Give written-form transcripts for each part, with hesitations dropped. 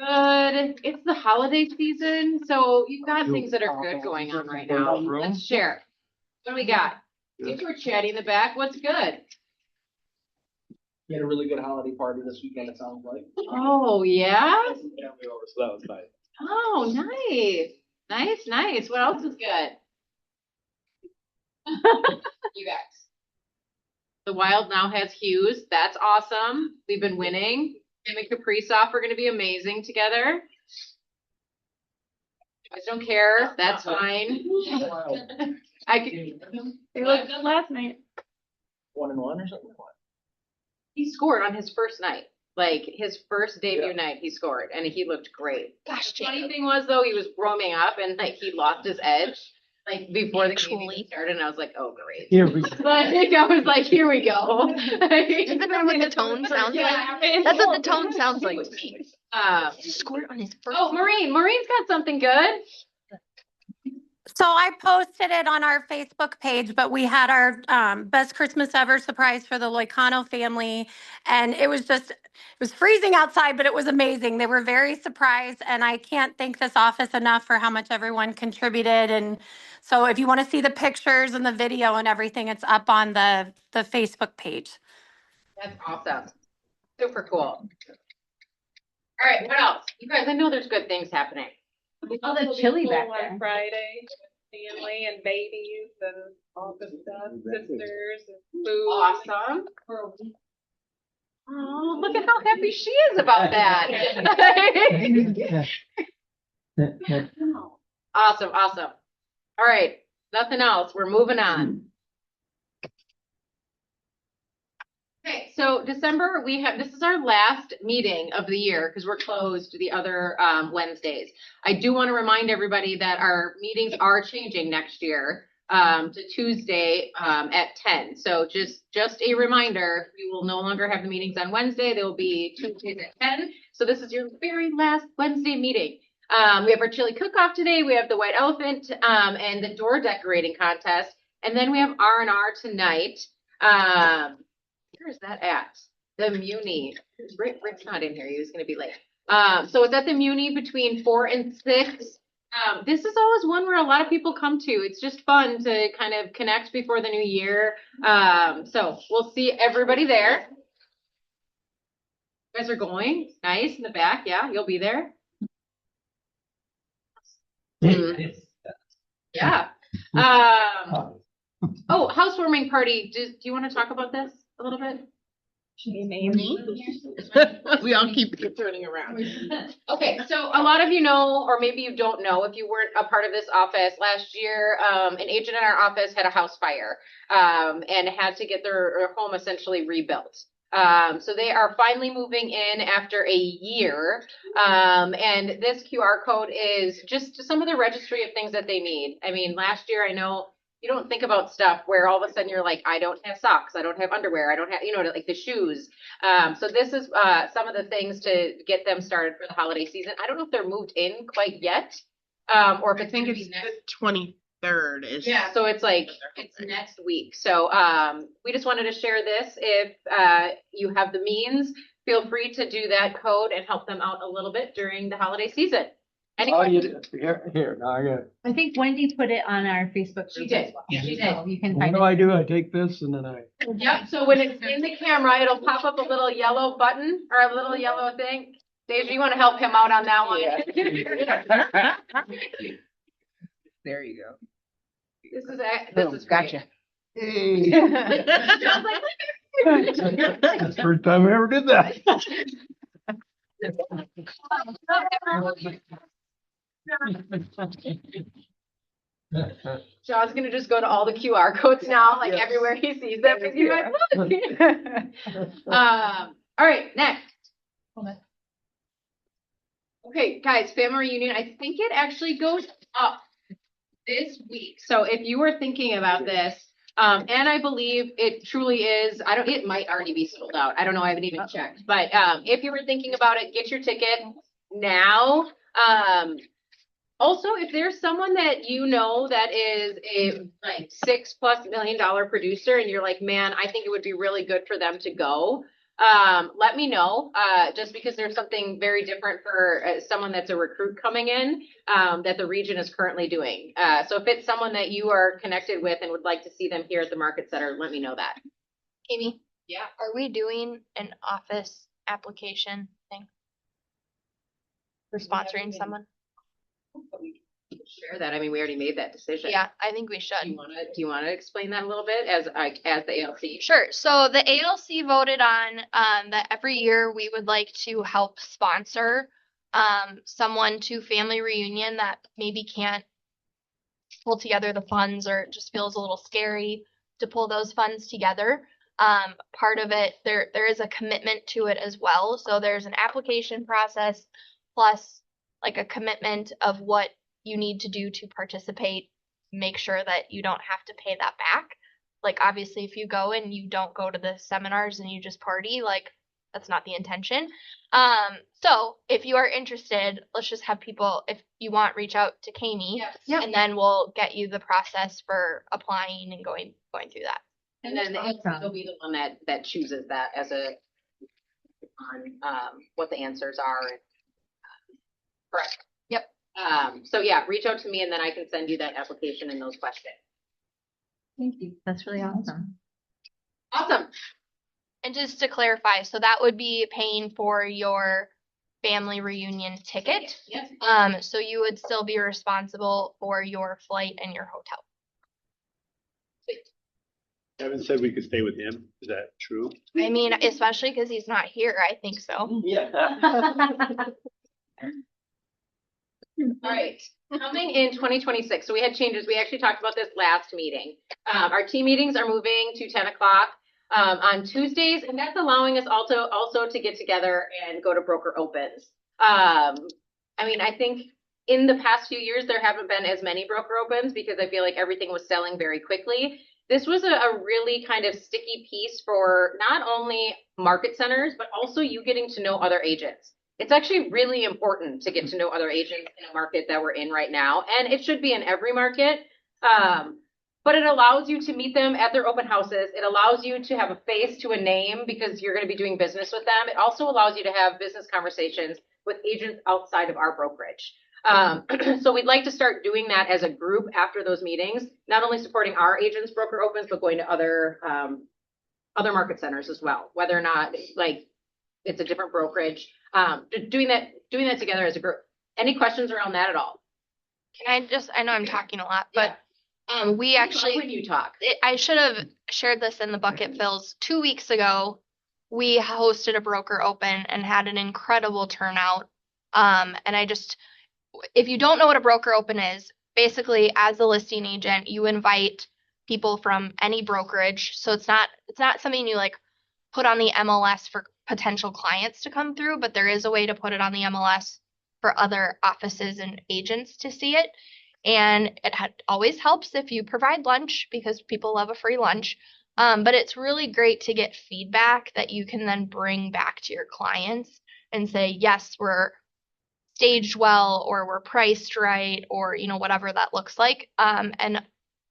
Good. It's the holiday season, so you've got things that are good going on right now. Let's share. What do we got? If we're chatting in the back, what's good? We had a really good holiday party this weekend, it sounds like. Oh, yeah? Family over, so that was nice. Oh, nice. Nice, nice. What else is good? You guys. The Wild now has Hughes. That's awesome. We've been winning. Him and Kaprizov are going to be amazing together. You guys don't care. That's fine. I could. They looked good last night. 1-1 or something? He scored on his first night. Like his first debut Yeah. night, he scored, and he looked great. Gosh, The funny thing was though, he was roaming up, and like he lost his edge. Like before the game even started, and I was like, "Oh, great!" Here we go. Like I was like, "Here we go." Isn't that what the tone sounds like? That's what the tone sounds like to me. He scored on his first. Oh, Maureen's got something good. So I posted it on our Facebook page, but we had our best Christmas ever surprise for the Loicano family. And it was freezing outside, but it was amazing. They were very surprised. And I can't thank this office enough for how much everyone contributed. And so if you want to see the pictures and the video and everything, it's up on the Facebook page. That's awesome. Super cool. All right, what else? You guys, I know there's good things happening. All the chili back on there. Friday, family and babies and all the stuff, sisters and food. Awesome. Oh, look at how happy she is about that. Awesome, awesome. All right, nothing else. We're moving on. Okay, so December, this is our last meeting of the year because we're closed the other Wednesdays. I do want to remind everybody that our meetings are changing next year to Tuesday at 10. So just a reminder, we will no longer have the meetings on Wednesday. They will be Tuesdays at 10. So this is your very last Wednesday meeting. We have our chili cook-off today. We have the white elephant and the door decorating contest. And then we have R&R tonight. Where is that at? The Muni. Rick's not in here. He was going to be late. So it's at the Muni between 4 and 6. This is always one where a lot of people come to. It's just fun to kind of connect before the new year. So we'll see everybody there. You guys are going? Nice. In the back. Yeah, you'll be there. Yeah. Oh, housewarming party. Do you want to talk about this a little bit? We all keep turning around. Okay, so a lot of you know, or maybe you don't know, if you weren't a part of this office last year, an agent in our office had a house fire and had to get their home essentially rebuilt. So they are finally moving in after a year. And this QR code is just some of the registry of things that they need. I mean, last year, I know you don't think about stuff where all of a sudden you're like, I don't have socks, I don't have underwear, I don't have, like the shoes. So this is some of the things to get them started for the holiday season. I don't know if they're moved in quite yet, or if I think it's the 23rd is. Yeah, so it's like, it's next week. So we just wanted to share this. If you have the means, feel free to do that code and help them out a little bit during the holiday season. Any questions? Here, now I got it. I think Wendy put it on our Facebook She group did. as well. Yeah, she So did. you can What find do it. I do? I take this and then I. Yep, so when it's in the camera, it'll pop up a little yellow button or a little yellow thing. Deja, you want to help him out on that one? There you go. This is great. Gotcha. Hey, John's like, that's the first time I ever did that. John's gonna just go to all the QR codes now, like everywhere he sees them. He's like, look. All right, next. Okay, guys, family reunion. I think it actually goes up this week. So if you were thinking about this, and I believe it truly is, it might already be sold out. I don't know. I haven't even checked. But if you were thinking about it, get your ticket now. Also, if there's someone that you know that is a like $6+ million producer and you're like, man, I think it would be really good for them to go. let me know, just because there's something very different for someone that's a recruit coming in, that the region is currently doing. So if it's someone that you are connected with and would like to see them here at the Market Center, let me know that. Amy, Yeah. are we doing an office application thing? For sponsoring someone? Share that. I mean, we already made that decision. Yeah, I think we Do should. you wanna explain that a little bit as the ALC? Sure. So the ALC voted on that every year we would like to help sponsor someone to family reunion that maybe can't pull together the funds or it just feels a little scary to pull those funds together. Part of it, there is a commitment to it as well. So there's an application process plus like a commitment of what you need to do to participate, make sure that you don't have to pay that back. Like obviously if you go and you don't go to the seminars and you just party, like that's not the intention. So if you are interested, let's just have people, if you want, reach out to Kami. Yes. And then we'll get you the process for applying and going through that. And then the ALC will be the one that chooses that as on what the answers are. Correct. Yep. So yeah, reach out to me and then I can send you that application and those questions. Thank you. That's really awesome. Awesome. And just to clarify, so that would be paying for your family reunion ticket. Yes. So you would still be responsible for your flight and your hotel. Kevin said we could stay with him. Is that true? I mean, especially because he's not here, I think so. Yeah. All right, coming in 2026, so we had changes. We actually talked about this last meeting. Our team meetings are moving to 10 o'clock on Tuesdays, and that's allowing us also to get together and go to broker opens. I mean, I think in the past few years, there haven't been as many broker opens because I feel like everything was selling very quickly. This was a really kind of sticky piece for not only market centers, but also you getting to know other agents. It's actually really important to get to know other agents in a market that we're in right now. And it should be in every market. But it allows you to meet them at their open houses. It allows you to have a face to a name because you're going to be doing business with them. It also allows you to have business conversations with agents outside of our brokerage. So we'd like to start doing that as a group after those meetings, not only supporting our agents broker opens, but going to other market centers as well, whether or not like it's a different brokerage, doing that together as a group. Any questions around that at all? Can I know I'm talking a lot, but we When actually, you talk. I should have shared this in the bucket fills. 2 weeks ago, we hosted a broker open and had an incredible turnout. And if you don't know what a broker open is, basically as a listing agent, you invite people from any brokerage. So it's not something you like put on the MLS for potential clients to come through, but there is a way to put it on the MLS for other offices and agents to see it. And it always helps if you provide lunch because people love a free lunch. But it's really great to get feedback that you can then bring back to your clients and say, yes, we're staged well, or we're priced right, or, whatever that looks like. And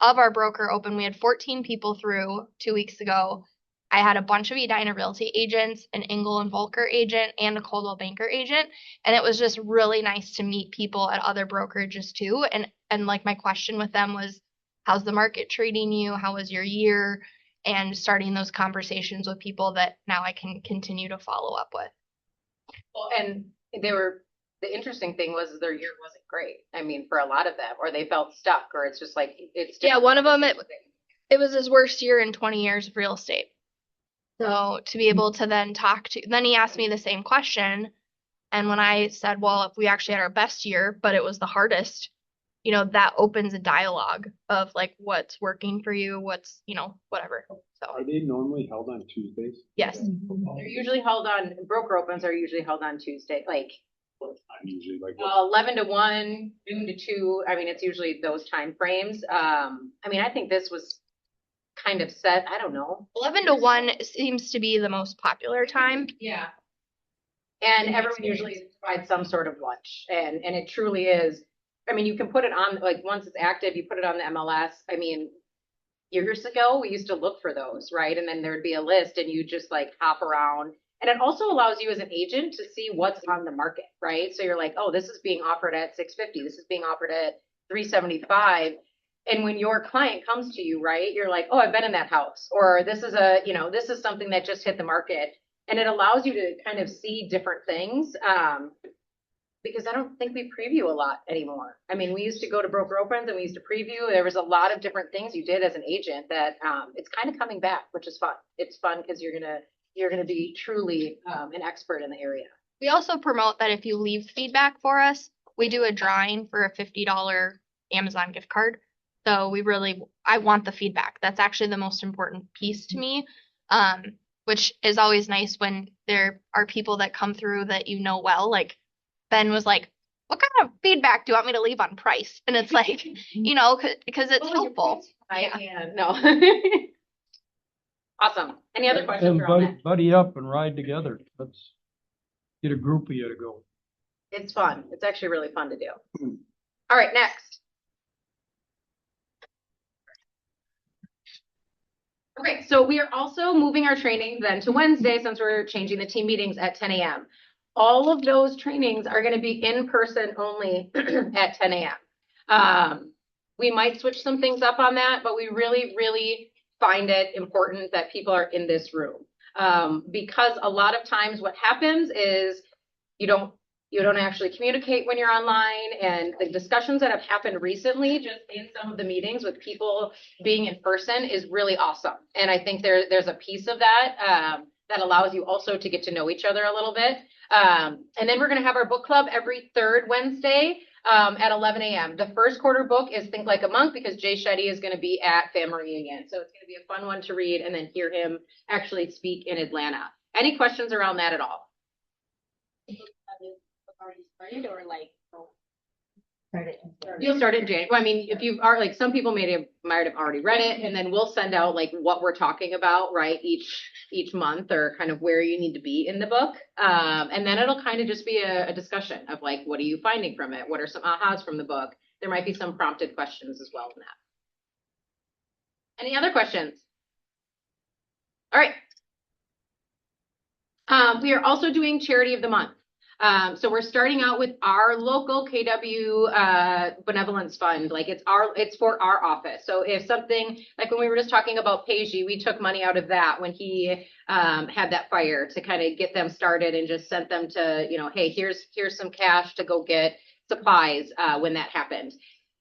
of our broker open, we had 14 people through 2 weeks ago. I had a bunch of Edina Realty agents, an Engel and Volker agent, and a Coldwell Banker agent. And it was just really nice to meet people at other brokerages too. And like my question with them was, how's the market treating you? How was your year? And starting those conversations with people that now I can continue to follow up with. Well, and the interesting thing was their year wasn't great. I mean, for a lot of them, or they felt stuck, or it's just like, it's. Yeah, one of them, it was his worst year in 20 years of real estate. So to be able to then then he asked me the same question. And when I said, well, if we actually had our best year, but it was the hardest, that opens a dialogue of like, what's working for you, what's, whatever. So, Are they normally held on Tuesdays? yes. They're usually held on, broker opens are usually held on Tuesday, like What time usually, like, 11 to 1, noon to 2. I mean, it's usually those time frames. I mean, I think this was kind of set, I don't know. 11 to 1 seems to be the most popular time. Yeah. And everyone usually provides some sort of lunch, and it truly is. I mean, you can put it on, like, once it's active, you put it on the MLS. I mean, years ago, we used to look for those, right? And then there'd be a list and you just like hop around. And it also allows you as an agent to see what's on the market, right? So you're like, oh, this is being offered at 650. This is being offered at 375. And when your client comes to you, right, you're like, oh, I've been in that house, or this is this is something that just hit the market. And it allows you to kind of see different things. Because I don't think we preview a lot anymore. I mean, we used to go to broker opens and we used to preview. There was a lot of different things you did as an agent that it's kind of coming back, which is fun. It's fun because you're gonna be truly an expert in the area. We also promote that if you leave feedback for us, we do a drawing for a $50 Amazon gift card. So I want the feedback. That's actually the most important piece to me, which is always nice when there are people that come through that you know well. Like Ben was like, what kind of feedback do you want me to leave on price? And it's like, because it's helpful. No. Awesome. Any other questions And around that? buddy up and ride together. Let's get a group of you to go. It's fun. It's actually really fun to do. All right, next. Okay, so we are also moving our trainings then to Wednesday since we're changing the team meetings at 10 a.m. All of those trainings are going to be in person only at 10 a.m. We might switch some things up on that, but we really, really find it important that people are in this room. Because a lot of times what happens is you don't actually communicate when you're online, and the discussions that have happened recently just in some of the meetings with people being in person is really awesome. And I think there's a piece of that that allows you also to get to know each other a little bit. And then we're going to have our book club every third Wednesday at 11 a.m. The first quarter book is Think Like a Monk because Jay Shetty is going to be at family reunion. So it's going to be a fun one to read and then hear him actually speak in Atlanta. Any questions around that at all? Already started or like you'll start it in January. Well, I mean, if you are like some people might have already read it, and then we'll send out like what we're talking about, right? Each month or kind of where you need to be in the book. And then it'll kind of just be a discussion of like, what are you finding from it? What are some ahas from the book? There might be some prompted questions as well in that. Any other questions? All right. We are also doing Charity of the Month. So we're starting out with our local KW benevolence fund. Like it's for our office. So if something like when we were just talking about Peji, we took money out of that when he had that fire to kind of get them started and just sent them to, hey, here's some cash to go get supplies when that happened.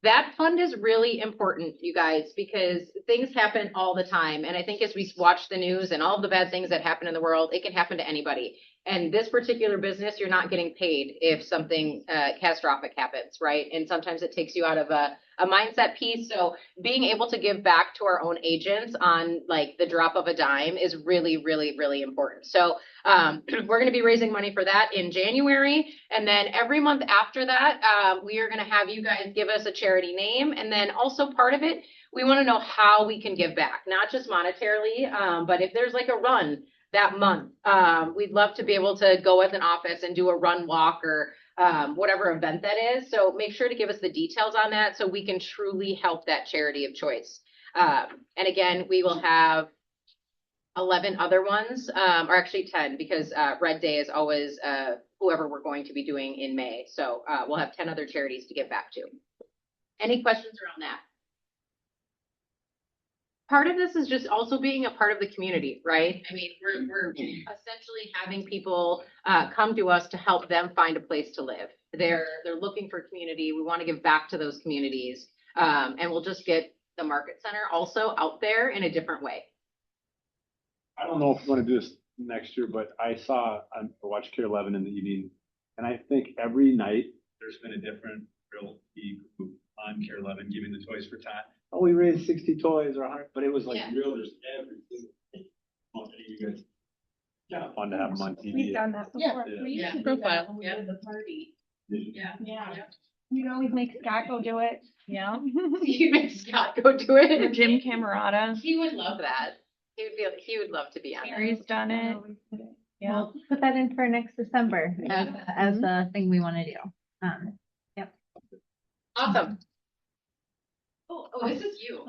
That fund is really important, you guys, because things happen all the time. And I think as we watch the news and all the bad things that happen in the world, it can happen to anybody. And this particular business, you're not getting paid if something catastrophic happens, right? And sometimes it takes you out of a mindset piece. So being able to give back to our own agents on like the drop of a dime is really, really, really important. So we're going to be raising money for that in January. And then every month after that, we are going to have you guys give us a charity name. And then also part of it, we want to know how we can give back, not just monetarily, but if there's like a run that month, we'd love to be able to go as an office and do a run walk or whatever event that is. So make sure to give us the details on that so we can truly help that charity of choice. And again, we will have 11 other ones, or actually 10, because Red Day is always whoever we're going to be doing in May. So we'll have 10 other charities to give back to. Any questions around that? Part of this is just also being a part of the community, right? I mean, we're essentially having people come to us to help them find a place to live. They're looking for community. We want to give back to those communities, and we'll just get the Market Center also out there in a different way. I don't know if we want to do this next year, but I watched Care 11 in the evening, and I think every night there's been a different realty group on Care 11 giving the toys for Tot. Oh, we raised 60 toys or 100, but it was like real. There's everything. You guys, yeah, fun to have them on TV. We've done that before. Yeah. We used Yeah. to do Profile. that when we Yeah. did the party. Yeah. Yeah. We'd always make Scott go do it. Yeah. You make Scott go do it. Jim Camerata. He would love that. He would love to be on there. Mary's done it. Yeah. Well, put that in for next December as the thing we want to do. Awesome. Oh, this is you.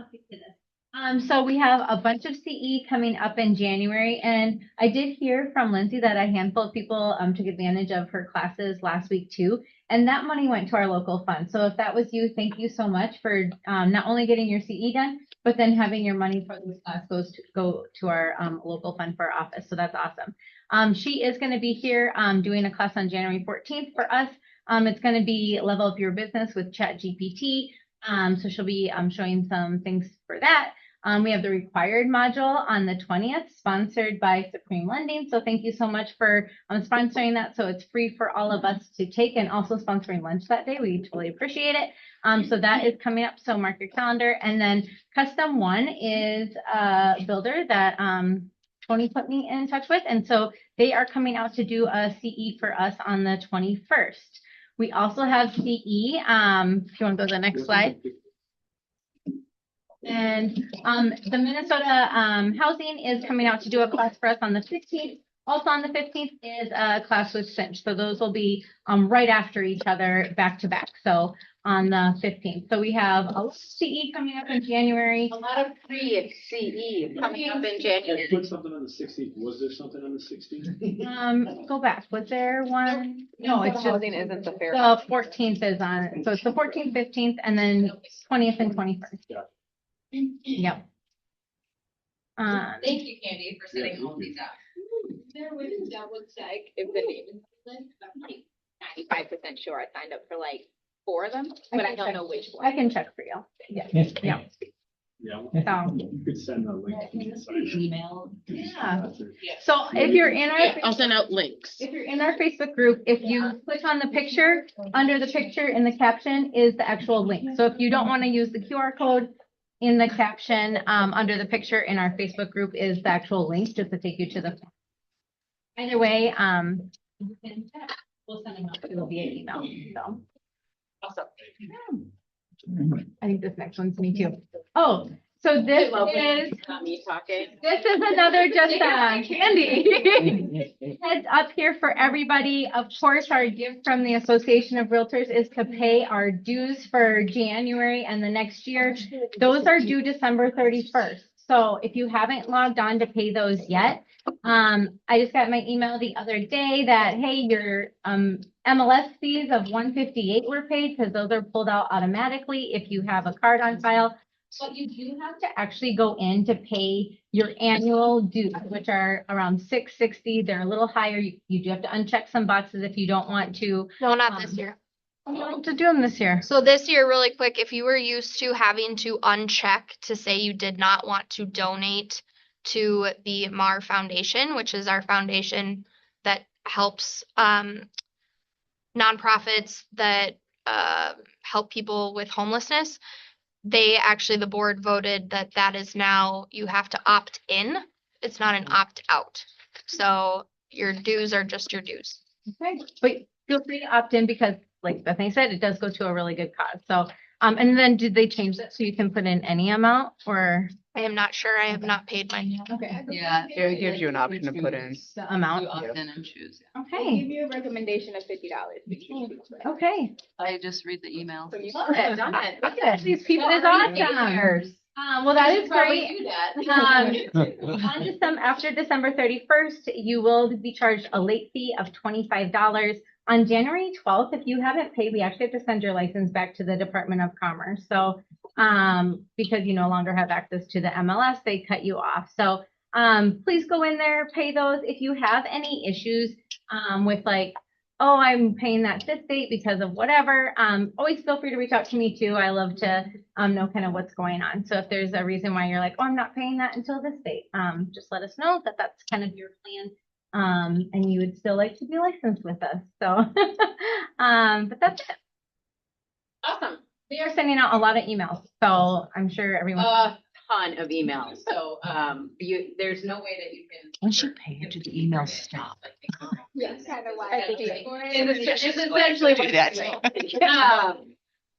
So we have a bunch of CE coming up in January, and I did hear from Lindsay that a handful of people took advantage of her classes last week too, and that money went to our local fund. So if that was you, thank you so much for not only getting your CE done, but then having your money for this class go to our local fund for our office. So that's awesome. She is going to be here doing a class on January 14th for us. It's going to be Level Up Your Business with ChatGPT. So she'll be showing some things for that. We have the required module on the 20th, sponsored by Supreme Lending. So thank you so much for sponsoring that. So it's free for all of us to take, and also sponsoring lunch that day. We totally appreciate it. So that is coming up. So mark your calendar. And then Custom One is a builder that Tony put me in touch with. And so they are coming out to do a CE for us on the 21st. We also have CE. If you want to go to the next slide. And the Minnesota Housing is coming out to do a class for us on the 15th. Also on the 15th is a class with Cinch. So those will be right after each other, back to back. So on the 15th. So we have a CE coming up in January. A lot of free CE coming up in I January. put something on the 16th. Was there something on the 16th? Go back. Was there one? No, it's just Housing isn't the fair. the 14th is on. So it's the 14th, 15th, and then 20th and 21st. Yeah. Yep. Thank you, Candy, for setting all these up. There was double check if the name is listed. I'm like 95% sure I signed up for like 4 of them, but I don't know which one. I can check for you. Yeah. Yeah. Yeah. So, You could send a link to the site. Email. yeah. So if you're in our send out links. if you're in our Facebook group, if you click on the picture, under the picture in the caption is the actual link. So if you don't want to use the QR code in the caption, under the picture in our Facebook group is the actual link just to take you to the. Either way, you can check. We'll send them out to you via email. So Awesome. I think this next one's me too. Oh, so this is. Not me talking. This is another just candy. Heads up here for everybody. Of course, our gift from the Association of Realtors is to pay our dues for January and the next year. Those are due December 31st. So if you haven't logged on to pay those yet, I just got my email the other day that, hey, your MLS fees of $158 were paid because those are pulled out automatically if you have a card on file. But you do have to actually go in to pay your annual dues, which are around $660. They're a little higher. You do have to uncheck some boxes if you don't want to. No, not this year. I'm going to do them this year. So this year, really quick, if you were used to having to uncheck to say you did not want to donate to the MAR Foundation, which is our foundation that helps nonprofits that help people with homelessness, the board voted that is now, you have to opt in. It's not an opt out. So your dues are just your dues. Okay, but feel free to opt in because like Bethany said, it does go to a really good cause. So, and then did they change that so you can put in any amount or? I am not sure. I have not paid mine yet. Okay. Yeah, it gives you an option to put in. The amount. You opt in and choose. Okay, you a recommendation of $50. okay. I just read the email. Love it, done it. Look at these people. That is awesome. Well, that is great. After December 31st, you will be charged a late fee of $25. On January 12th, if you haven't paid, we actually have to send your license back to the Department of Commerce. So, because you no longer have access to the MLS, they cut you off. So, please go in there, pay those. If you have any issues, with like, oh, I'm paying that this date because of whatever, always feel free to reach out to me too. I love to, know kind of what's going on. So if there's a reason why you're like, oh, I'm not paying that until this date, just let us know that that's kind of your plan. And you would still like to be licensed with us. So, but that's it. Awesome. We are sending out a lot of emails, so I'm sure everyone. A ton of emails. So, there's no way that you can. Once you pay it, do the email stop? Yes. Kind of why I think it's it's essentially what it is.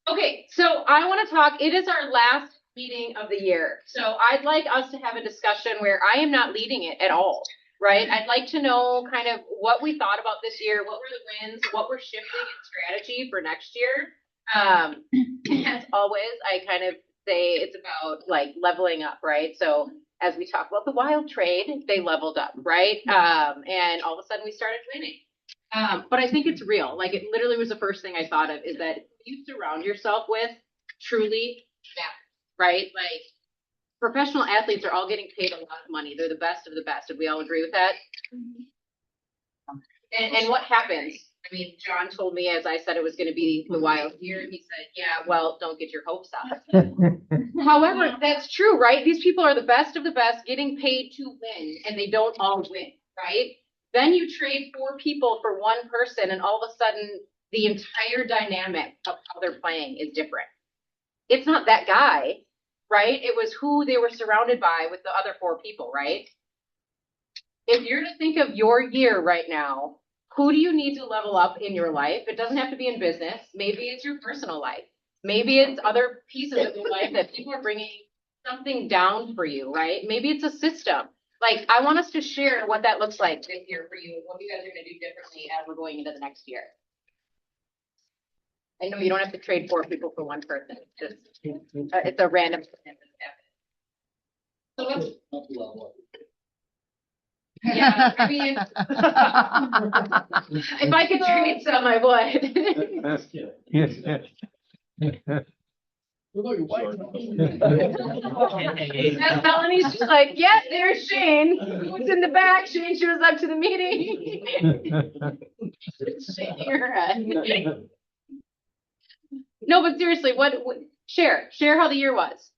Okay, so I want to talk, it is our last meeting of the year. So I'd like us to have a discussion where I am not leading it at all, right? I'd like to know kind of what we thought about this year, what were the wins, what we're shifting in strategy for next year. As always, I kind of say it's about like leveling up, right? So as we talk about the wild trade, they leveled up, right? And all of a sudden we started winning. But I think it's real. Like it literally was the first thing I thought of is that you surround yourself with truly matters, right? Like professional athletes are all getting paid a lot of money. They're the best of the best. Did we all agree with that? And what happens? I mean, John told me as I said it was going to be the wild year. He said, yeah, well, don't get your hopes up. However, that's true, right? These people are the best of the best getting paid to win, and they don't all win, right? Then you trade 4 people for 1 person, and all of a sudden, the entire dynamic of how they're playing is different. It's not that guy, right? It was who they were surrounded by with the other 4 people, right? If you're to think of your year right now, who do you need to level up in your life? It doesn't have to be in business. Maybe it's your personal life. Maybe it's other pieces of your life that people are bringing something down for you, right? Maybe it's a system. Like, I want us to share what that looks like this year for you, what you guys are going to do differently as we're going into the next year. I know you don't have to trade 4 people for 1 person. It's just, it's a random. So let's, yeah, I mean, if I could trade some, I would. And Melanie's just like, yeah, there's Shane. Who's in the back? Shane shows up to the meeting. Shaking her head. No, but seriously, what share how the year was.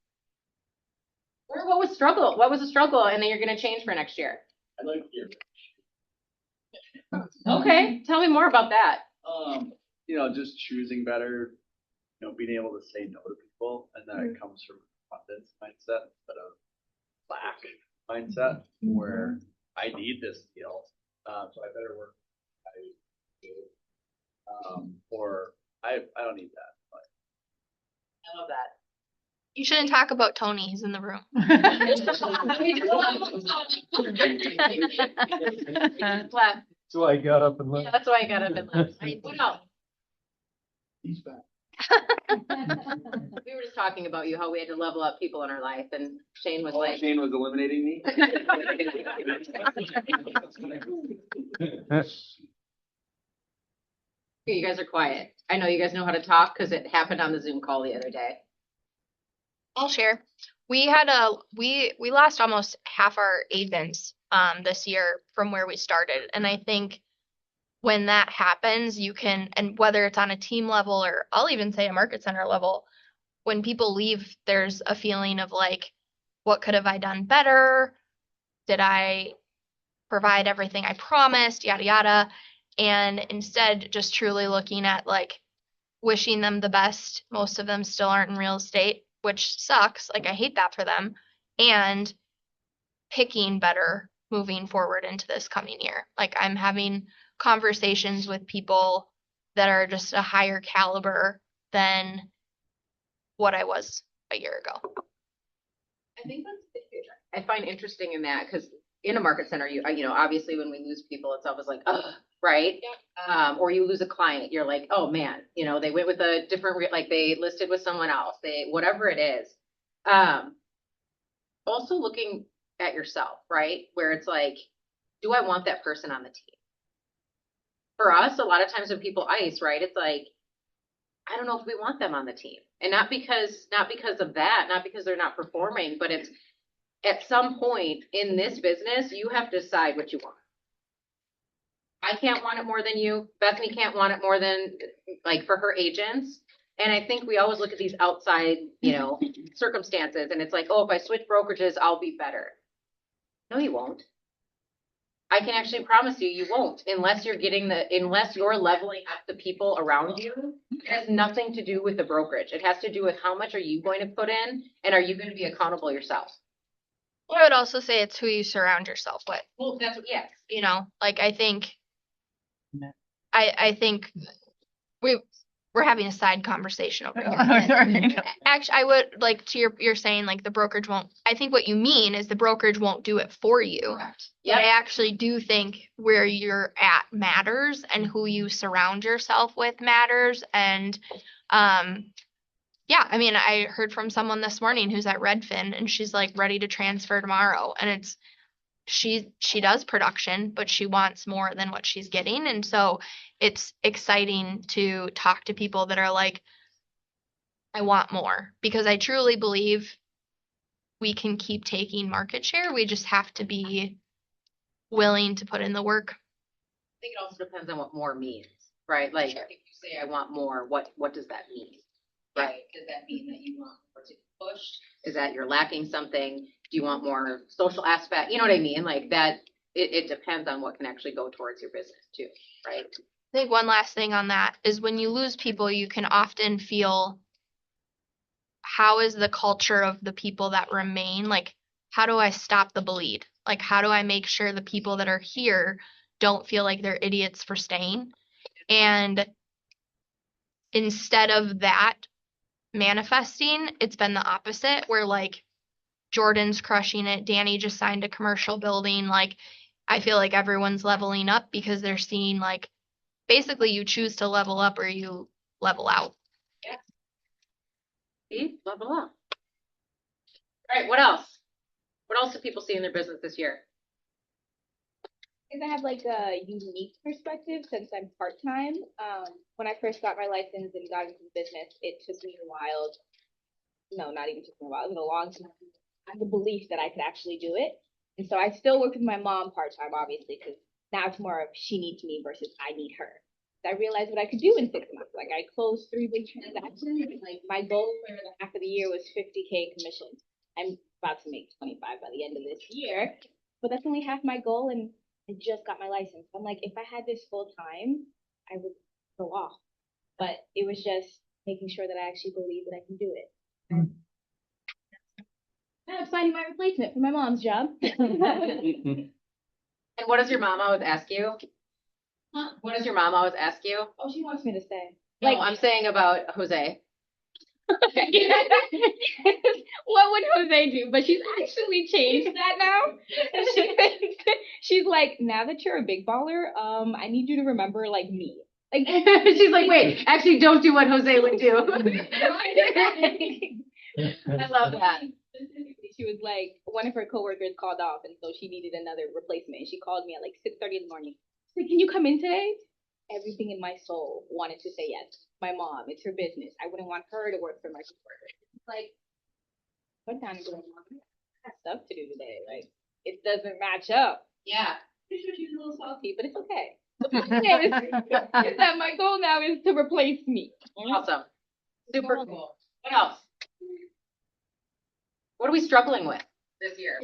Or what was struggle? What was a struggle and then you're gonna change for next year? I like your. Okay, tell me more about that. Just choosing better, being able to say no to people, and that it comes from abundance mindset instead of lack mindset, where I need this deal, so I better work. Or I don't need that. But. I love that. You shouldn't talk about Tony. He's in the room. Left. That's why I got up and Yeah, left. that's why I got up and left. What else? He's back. We were just talking about how we had to level up people in our life, and Shane was like, Shane was eliminating me. you guys are quiet. I know you guys know how to talk because it happened on the Zoom call the other day. I'll share. We lost almost half our agents this year from where we started. And I think when that happens, you can, and whether it's on a team level or I'll even say a market center level, when people leave, there's a feeling of like, what could have I done better? Did I provide everything I promised? Yada, yada. And instead, just truly looking at like wishing them the best. Most of them still aren't in real estate, which sucks. Like I hate that for them. And picking better moving forward into this coming year. Like I'm having conversations with people that are just a higher caliber than what I was a year ago. I think I find interesting in that because in a market center, obviously when we lose people, it's always like, oh, right? Yeah. Or you lose a client, you're like, oh man, they went with a different, like they listed with someone else, whatever it is. Also looking at yourself, right? Where it's like, do I want that person on the team? For us, a lot of times when people ice, right? It's like, I don't know if we want them on the team. And not because of that, not because they're not performing, but it's at some point in this business, you have to decide what you want. I can't want it more than you. Bethany can't want it more than like for her agents. And I think we always look at these outside, circumstances and it's like, oh, if I switch brokerages, I'll be better. No, you won't. I can actually promise you won't unless you're leveling up the people around you. It has nothing to do with the brokerage. It has to do with how much are you going to put in and are you going to be accountable yourself? I would also say it's who you surround yourself with. Well, that's what, yes. Like I think we're having a side conversation over here. Actually, I would like to you're saying like the brokerage won't. I think what you mean is the brokerage won't do it for you. Yeah. But I actually do think where you're at matters and who you surround yourself with matters. And Yeah, I mean, I heard from someone this morning who's at Redfin and she's like ready to transfer tomorrow. And it's she does production, but she wants more than what she's getting. And so it's exciting to talk to people that are like, I want more, because I truly believe we can keep taking market share. We just have to be willing to put in the work. I think it also depends on what more means, right? Like, Sure. if you say I want more, what does that mean? Right? Does that mean that you want more to be pushed? Is that you're lacking something? Do you want more social aspect? You know what I mean? Like that, it depends on what can actually go towards your business too, right? I think one last thing on that is when you lose people, you can often feel, how is the culture of the people that remain? Like, how do I stop the bleed? Like, how do I make sure the people that are here don't feel like they're idiots for staying? And instead of that manifesting, it's been the opposite, where like Jordan's crushing it. Danny just signed a commercial building. Like, I feel like everyone's leveling up because they're seeing like, basically you choose to level up or you level out. See, level up. All right, what else? What else do people see in their business this year? I think I have like a unique perspective since I'm part-time. When I first got my license and got into the business, it took me a while. No, not even took me a while. It was a long time. I had the belief that I could actually do it. And so I still work with my mom part-time, obviously, because now it's more of she needs me versus I need her. I realized what I could do in 6 months. Like I closed 3 big transactions. Like my goal for the half of the year was 50K commission. I'm about to make 25 by the end of this year, but that's only half my goal, and I just got my license. I'm like, if I had this full time, I would go off. But it was just making sure that I actually believe that I can do it. And I'm finding my replacement for my mom's job. And what does your mom always ask you? Huh? What does your mom always ask you? Oh, she wants me to stay. Like, I'm saying about Jose. What would Jose do? But she's actually changed that now. She's like, now that you're a big baller, I need you to remember like me. Like She's like, wait, actually don't do what Jose would do. I love that. She was like, one of her coworkers called off, and so she needed another replacement. And she called me at like 6:30 in the morning. She's like, can you come in today? Everything in my soul wanted to say yes. My mom, it's her business. I wouldn't want her to work for my coworker. It's like, what time is it? I have stuff to do today. Like, it doesn't match up. Yeah. I'm sure she's a little salty, but it's okay. The point is that my goal now is to replace me. Awesome. Super cool. What else? What are we struggling with this year?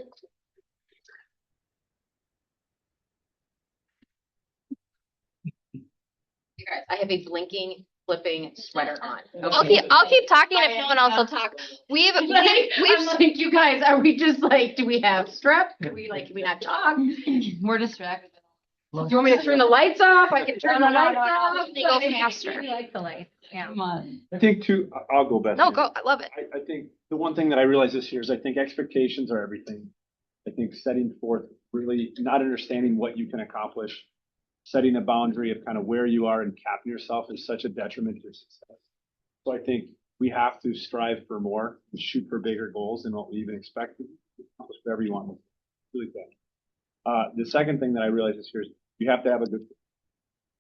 You guys, I have a blinking, flipping sweater on. I'll keep talking if no one else will talk. We've I'm like, you guys, are we just like, do we have strep? Can we not talk? Do We're distracted. you want me to turn the lights off? I can turn the lights off. They go faster. We like the lights, yeah. Come on. I think too, I'll go Beth. No, go. I love it. I think the one thing that I realized this year is I think expectations are everything. I think setting forth really not understanding what you can accomplish, setting a boundary of kind of where you are and capping yourself is such a detriment to your success. So I think we have to strive for more and shoot for bigger goals than what we even expect to accomplish whatever you want. Really good. The second thing that I realized this year is you have to have a good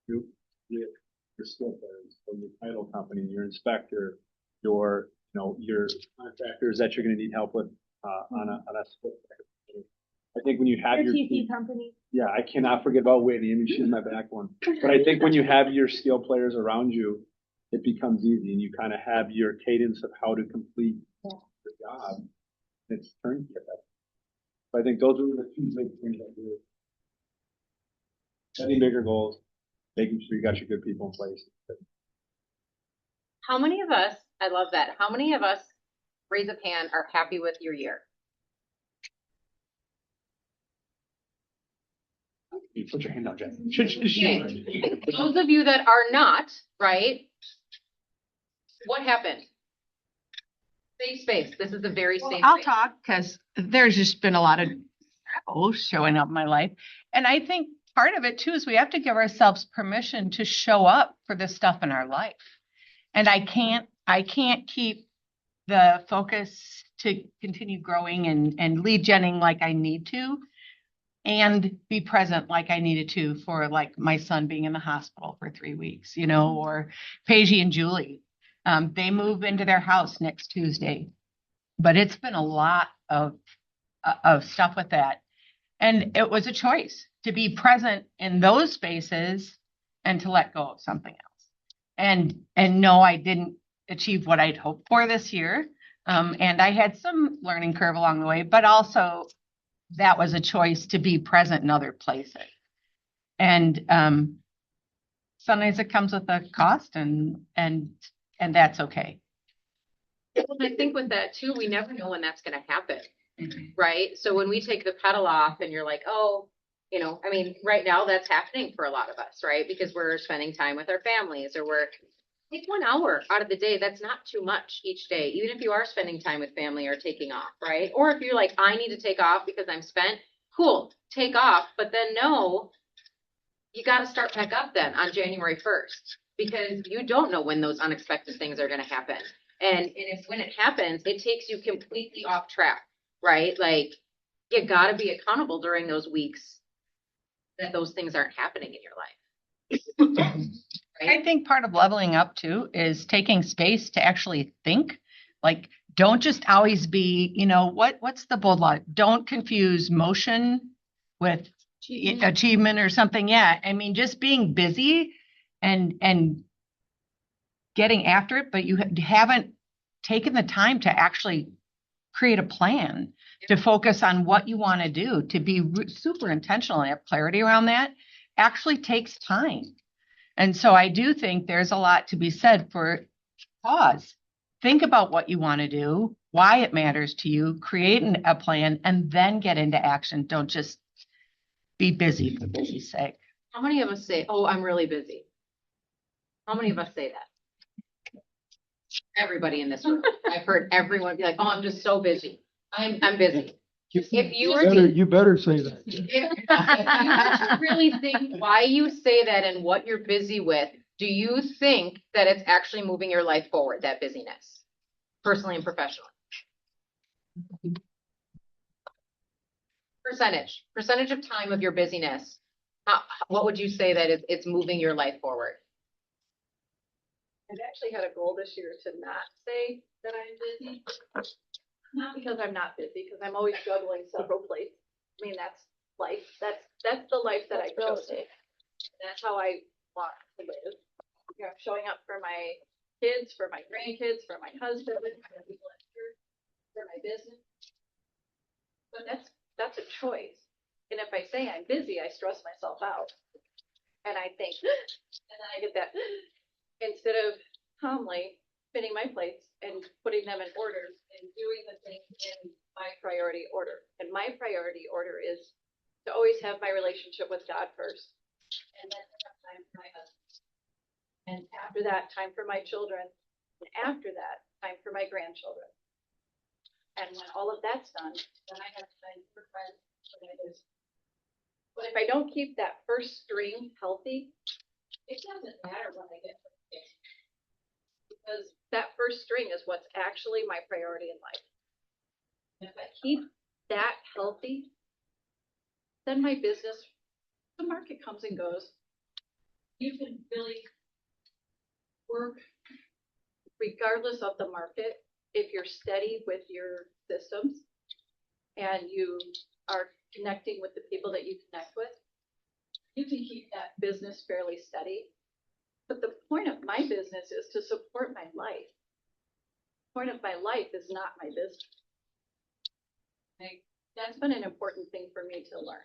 group, your skill players, so your title company, your inspector, your contractors that you're going to need help with on a split. I think when you have your TC company. yeah, I cannot forget about Whitney. I mean, she's my backbone. But I think when you have your skill players around you, it becomes easy, and you kind of have your cadence of how to complete the job. It's turnkey at that. So I think those are the two big things I do. Setting bigger goals, making sure you got your good people in place. How many of us, I love that. How many of us, raise a hand, are happy with your year? You put your hand out, Jen. Those of you that are not, right? What happened? Safe space. This is a very safe I'll space. talk because there's just been a lot of trouble showing up in my life. And I think part of it too is we have to give ourselves permission to show up for the stuff in our life. And I can't keep the focus to continue growing and lead genning like I need to, and be present like I needed to for like my son being in the hospital for 3 weeks, you know, or Paige and Julie. They move into their house next Tuesday, but it's been a lot of stuff with that. And it was a choice to be present in those spaces and to let go of something else. And no, I didn't achieve what I'd hoped for this year. And I had some learning curve along the way, but also that was a choice to be present in other places. And sometimes it comes with a cost, and that's okay. Well, I think with that too, we never know when that's gonna happen, right? So when we take the pedal off and you're like, oh, you know, I mean, right now that's happening for a lot of us, right? Because we're spending time with our families, or we're take 1 hour out of the day. That's not too much each day, even if you are spending time with family or taking off, right? Or if you're like, I need to take off because I'm spent, cool, take off. But then no, you got to start back up then on January 1st, because you don't know when those unexpected things are going to happen. And if when it happens, it takes you completely off track, right? Like you got to be accountable during those weeks that those things aren't happening in your life. Right? I think part of leveling up too is taking space to actually think. Like, don't just always be, you know, what's the bold law? Don't confuse motion with achievement or something. Yeah. I mean, just being busy and getting after it, but you haven't taken the time to actually create a plan, to focus on what you want to do, to be super intentional and have clarity around that actually takes time. And so I do think there's a lot to be said for pause. Think about what you want to do, why it matters to you, create a plan, and then get into action. Don't just be busy for busy's sake. How many of us say, oh, I'm really busy? How many of us say that? Everybody in this room. I've heard everyone be like, oh, I'm just so busy. I'm busy. If You better say that. If you really think why you say that and what you're busy with, do you think that it's actually moving your life forward, that busyness, personally and professionally? Percentage of time of your busyness. What would you say that it's moving your life forward? I've actually had a goal this year to not say that I'm busy. Not because I'm not busy, because I'm always juggling several plates. I mean, that's life. That's the life that I chose. That's how I want to live. You know, showing up for my kids, for my grandkids, for my husband, for the people at church, for my business. But that's a choice. And if I say I'm busy, I stress myself out. And I think, and then I get that, instead of calmly spinning my plates and putting them in order and doing the things in my priority order. And my priority order is to always have my relationship with God first, and then have time for my husband. And after that, time for my children. And after that, time for my grandchildren. And when all of that's done, then I have time for friends. But if I don't keep that first string healthy, it doesn't matter when I get to the end. Because that first string is what's actually my priority in life. And if I keep that healthy, then my business, the market comes and goes. You can really work regardless of the market if you're steady with your systems and you are connecting with the people that you connect with. You can keep that business fairly steady. But the point of my business is to support my life. The point of my life is not my business. That's been an important thing for me to learn.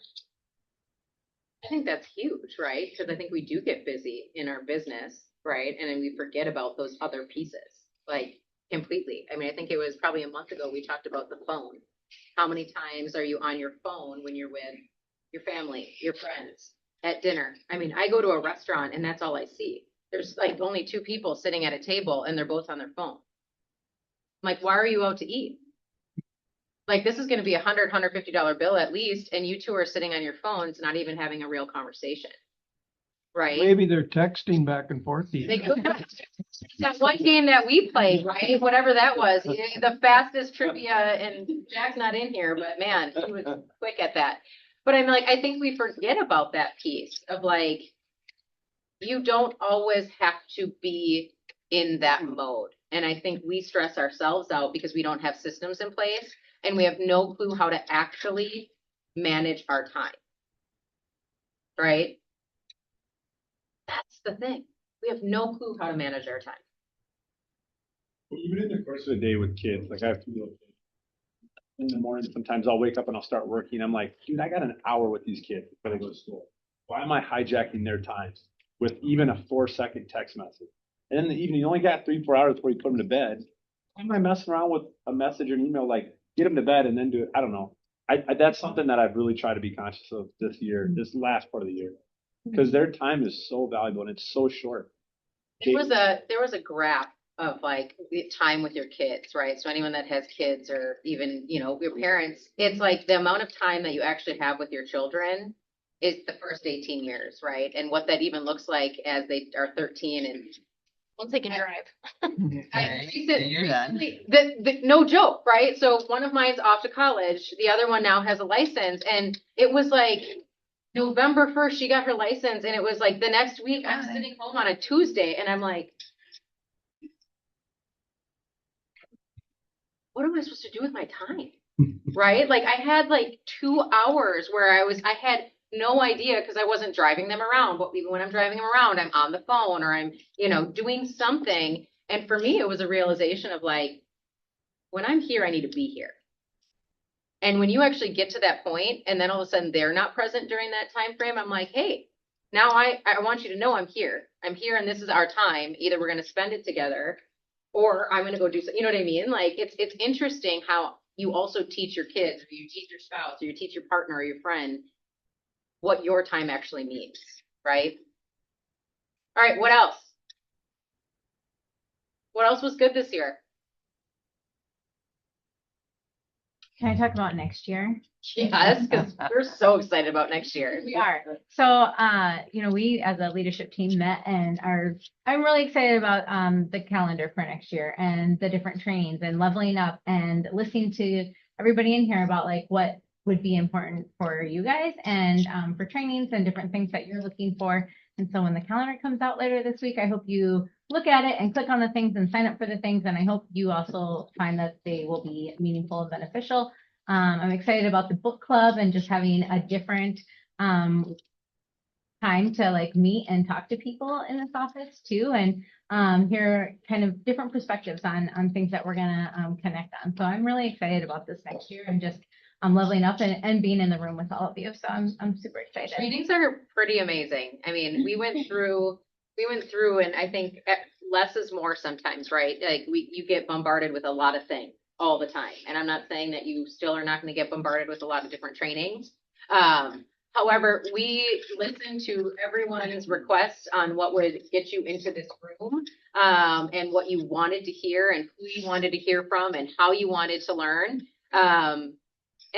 I think that's huge, right? Because I think we do get busy in our business, right? And then we forget about those other pieces, like completely. I mean, I think it was probably a month ago we talked about the phone. How many times are you on your phone when you're with your family, your friends, at dinner? I mean, I go to a restaurant and that's all I see. There's like only 2 people sitting at a table and they're both on their phone. I'm like, why are you out to eat? Like, this is going to be $150 bill at least, and you 2 are sitting on your phones, not even having a real conversation. right? Maybe they're texting back and forth. They go- That one game that we played, right? Whatever that was, the fastest trivia, and Jack's not in here, but man, he was quick at that. But I'm like, I think we forget about that piece of like, you don't always have to be in that mode. And I think we stress ourselves out because we don't have systems in place and we have no clue how to actually manage our time. Right? That's the thing. We have no clue how to manage our time. Even in the course of the day with kids, like I have two little kids. In the morning, sometimes I'll wake up and I'll start working. I'm like, dude, I got an hour with these kids before they go to school. Why am I hijacking their times with even a 4-second text message? And in the evening, you only got 3-4 hours before you put them to bed. Why am I messing around with a message or an email like get them to bed and then do it? I don't know. I that's something that I've really tried to be conscious of this year, this last part of the year, because their time is so valuable and it's so short. There was a graph of like the time with your kids, right? So anyone that has kids or even, you know, your parents, it's like the amount of time that you actually have with your children is the first 18 years, right? And what that even looks like as they are 13 and Once they can drive. You're done. no joke, right? So one of mine's off to college. The other one now has a license. And it was like November 1st, she got her license. And it was like the next week I'm sitting home on a Tuesday and I'm like, what am I supposed to do with my time? Right? Like I had like 2 hours where I had no idea because I wasn't driving them around. But even when I'm driving them around, I'm on the phone or I'm, you know, doing something. And for me, it was a realization of like, when I'm here, I need to be here. And when you actually get to that point and then all of a sudden they're not present during that time frame, I'm like, hey, now I want you to know I'm here. I'm here and this is our time. Either we're going to spend it together or I'm going to go do something. You know what I mean? Like it's interesting how you also teach your kids or you teach your spouse or you teach your partner or your friend what your time actually means, right? All right, what else? What else was good this year? Can I talk about next year? Yes, because we're so excited about next year. We are. So, you know, we as a leadership team met and I'm really excited about the calendar for next year and the different trainings and leveling up and listening to everybody in here about like what would be important for you guys and for trainings and different things that you're looking for. And so when the calendar comes out later this week, I hope you look at it and click on the things and sign up for the things. And I hope you also find that they will be meaningful and beneficial. I'm excited about the book club and just having a different time to like meet and talk to people in this office too, and hear kind of different perspectives on things that we're gonna connect on. So I'm really excited about this next year and just leveling up and being in the room with all of you. So I'm super excited. Trainings are pretty amazing. I mean, we went through and I think less is more sometimes, right? Like you get bombarded with a lot of things all the time. And I'm not saying that you still are not going to get bombarded with a lot of different trainings. However, we listened to everyone's requests on what would get you into this room, and what you wanted to hear and who you wanted to hear from and how you wanted to learn.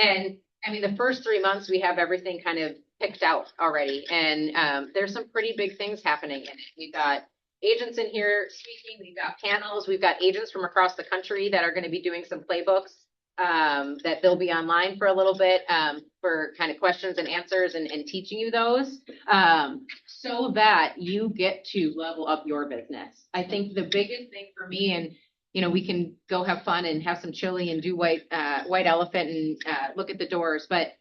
And I mean, the first 3 months we have everything kind of picked out already. And there's some pretty big things happening in it. We've got agents in here speaking, we've got panels, we've got agents from across the country that are going to be doing some playbooks that they'll be online for a little bit for kind of questions and answers and teaching you those so that you get to level up your business. I think the biggest thing for me, and you know, we can go have fun and have some chili and do white elephant and look at the doors, but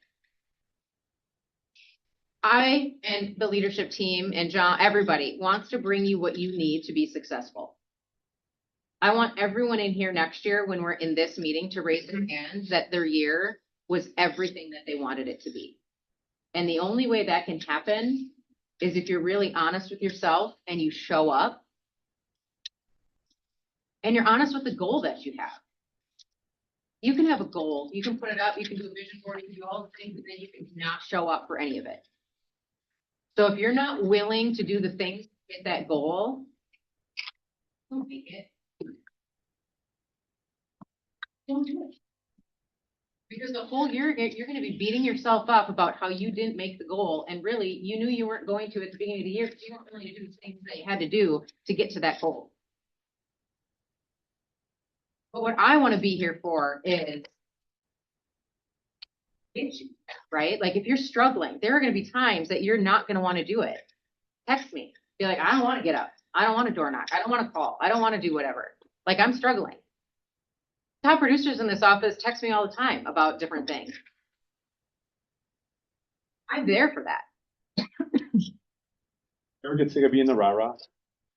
I and the leadership team and John, everybody wants to bring you what you need to be successful. I want everyone in here next year when we're in this meeting to raise their hands that their year was everything that they wanted it to be. And the only way that can happen is if you're really honest with yourself and you show up and you're honest with the goal that you have. You can have a goal, you can put it up, you can do a vision board, you can do all the things, but then you can not show up for any of it. So if you're not willing to do the things to get that goal, don't make it. Don't do it. Because the whole year, you're gonna be beating yourself up about how you didn't make the goal, and really, you knew you weren't going to at the beginning of the year, because you weren't really doing the things that you had to do to get to that goal. But what I wanna be here for is right? Like if you're struggling, there are gonna be times that you're not gonna wanna do it. Text me, be like, I don't wanna get up, I don't wanna door knock, I don't wanna call, I don't wanna do whatever. Like I'm struggling. Top producers in this office text me all the time about different things. I'm there for that. Ever get sick of being the rah-rah?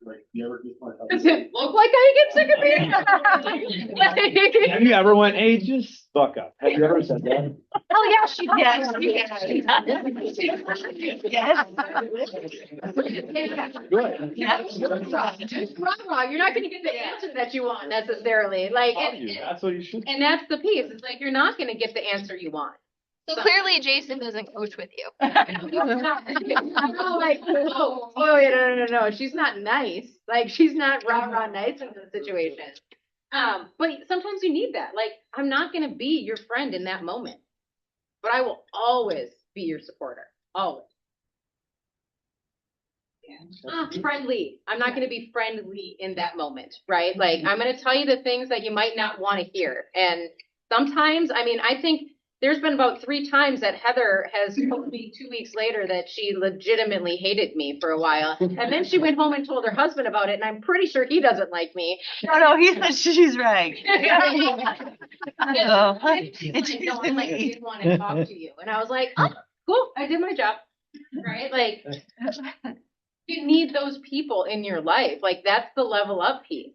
Like, you ever just want Does it look like I get sick of being? Like- Have you ever went, hey, just fuck up? Have you ever said that? Oh, yeah, she Just rah-rah, you're not gonna get the answer that you want necessarily, like, That's what you should. and that's the piece, it's like, you're not gonna get the answer you want. So clearly Jason doesn't coach with you. I'm like, yeah, no, she's not nice, like, she's not rah-rah nice in those situations. But sometimes you need that, like, I'm not gonna be your friend in that moment, but I will always be your supporter, always. Friendly. I'm not gonna be friendly in that moment, right? Like, I'm gonna tell you the things that you might not wanna hear. And sometimes, I mean, I think there's been about 3 times that Heather has told me 2 weeks later that she legitimately hated me for a while. And then she went home and told her husband about it, and I'm pretty sure he doesn't like me. No, he said she's right. No, I didn't want to talk to you. And I was like, oh, cool, I did my job, right? Like, you need those people in your life. Like, that's the level up piece.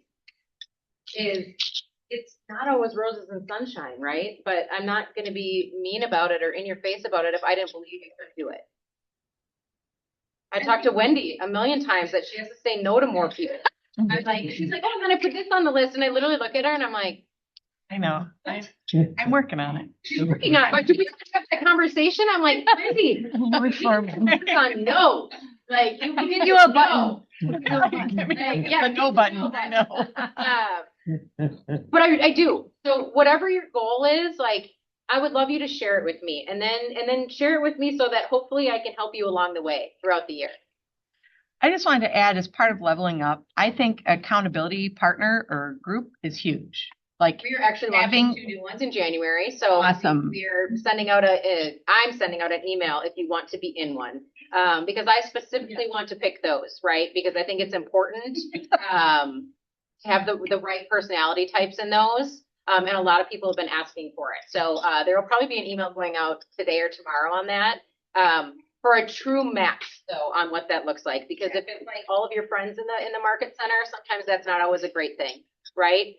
It's not always roses and sunshine, right? But I'm not going to be mean about it or in your face about it if I didn't believe you could do it. I talked to Wendy a million times that she has to say no to more people. I'm like, she's like, oh, then I put this on the list, and I literally look at her and I'm like, I know. I'm working on it. she's working on it. But do we have that conversation? I'm like, Wendy, no. Like, you can Give you a button. Like, yeah, The no button, I know. But I do. So whatever your goal is, like, I would love you to share it with me, and then share it with me so that hopefully I can help you along the way throughout the year. I just wanted to add, as part of leveling up, I think accountability partner or group is huge. Like, We are actually launching 2 new ones in January, so Awesome. we're sending out I'm sending out an email if you want to be in one, because I specifically want to pick those, right? Because I think it's important to have the right personality types in those, and a lot of people have been asking for it. So there will probably be an email going out today or tomorrow on that, for a true match though on what that looks like. Because if it's like all of your friends in the market center, sometimes that's not always a great thing, right?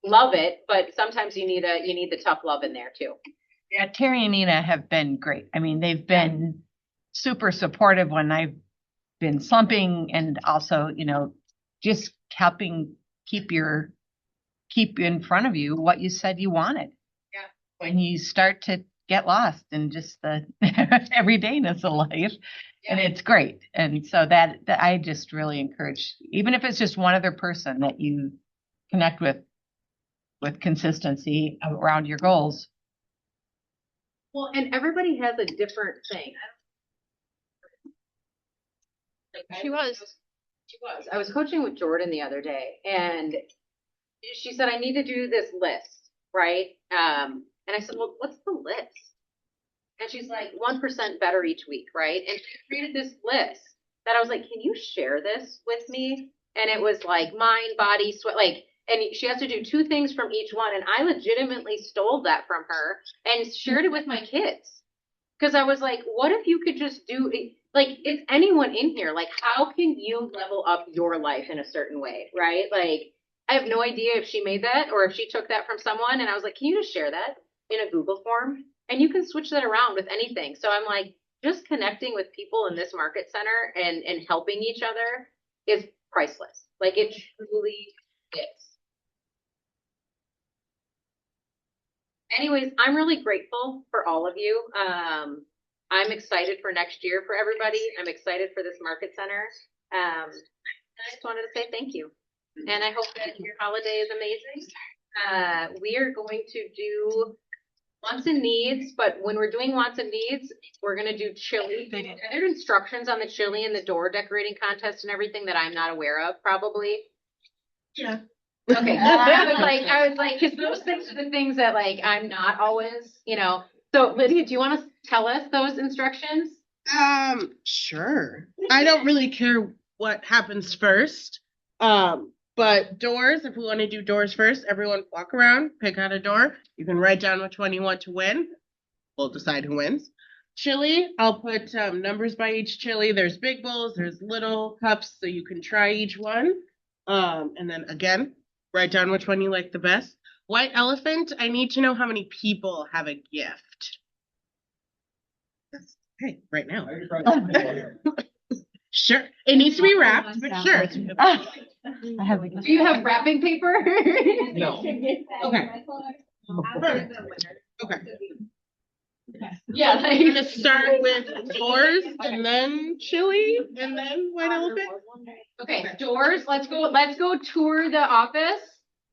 Love it, but sometimes you need the tough love in there too. yeah, Terry and Nina have been great. I mean, they've been super supportive when I've been slumping, and also, just helping keep in front of you what you said you wanted. Yeah. When you start to get lost in just the everydayness of life. And it's great. And so that I just really encourage, even if it's just one other person that you connect with consistency around your goals. Well, and everybody has a different thing. She was. I was coaching with Jordan the other day, and she said, I need to do this list, right? And I said, well, what's the list? And she's like, 1% better each week, right? And she created this list that I was like, can you share this with me? And it was like mind, body, sweat, like, and she has to do 2 things from each one. And I legitimately stole that from her and shared it with my kids. Because I was like, what if you could just do it? Like, is anyone in here? Like, how can you level up your life in a certain way, right? Like, I have no idea if she made that or if she took that from someone. And I was like, can you just share that in a Google form? And you can switch that around with anything. So I'm like, just connecting with people in this market center and helping each other is priceless. Like, it truly is. Anyways, I'm really grateful for all of you. I'm excited for next year for everybody. I'm excited for this market center. I just wanted to say thank you. And I hope that your holiday is amazing. We are going to do wants and needs, but when we're doing wants and needs, we're gonna do chili. They did. Are there instructions on the chili and the door decorating contest and everything that I'm not aware of, probably? Yeah. Okay, I was like, cause those things are the things that like, I'm not always, So Lydia, do you want to tell us those instructions? Sure. I don't really care what happens first. But doors, if we want to do doors first, everyone walk around, pick out a door. You can write down which one you want to win. We'll decide who wins. Chili, I'll put numbers by each chili. There's big bowls, there's little cups, so you can try each one. And then again, write down which one you like the best. White elephant, I need to know how many people have a gift. Hey, right now. Sure. It needs to be wrapped, but sure. Do you have wrapping paper? No. Okay. Okay. Yeah. I'm gonna start with doors and then chili and then white elephant. Okay, doors, let's go tour the office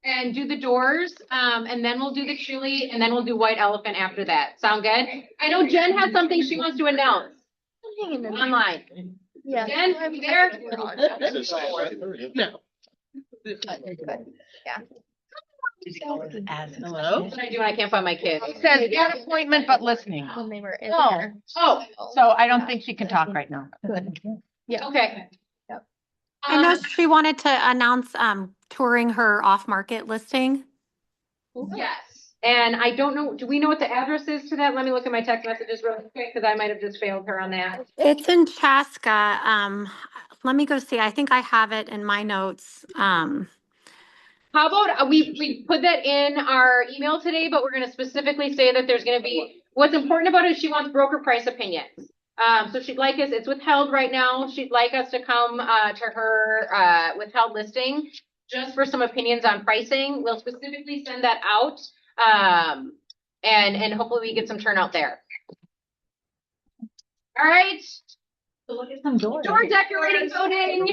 and do the doors, and then we'll do the chili, and then we'll do white elephant after that. Sound good? I know Jen has something she wants to announce online. Yeah. Jen, are you there? No. Yeah. Hello? What did I do when I can't find my kid? It says at appointment but listening. When they were in Oh. there. Oh, So I don't think she can talk right now. okay. I know she wanted to announce touring her off-market listing. Yes, and I don't know, do we know what the address is to that? Let me look at my text messages real quick, because I might have just failed her on that. It's in Chaska. Let me go see. I think I have it in my notes. How about, we put that in our email today, but we're gonna specifically say that there's gonna be, what's important about it is she wants broker price opinions. So she'd like us, it's withheld right now, she'd like us to come, to her, withheld listing, just for some opinions on pricing. We'll specifically send that out, and hopefully we get some turnout there. All right, So look at some doors. door decorating voting.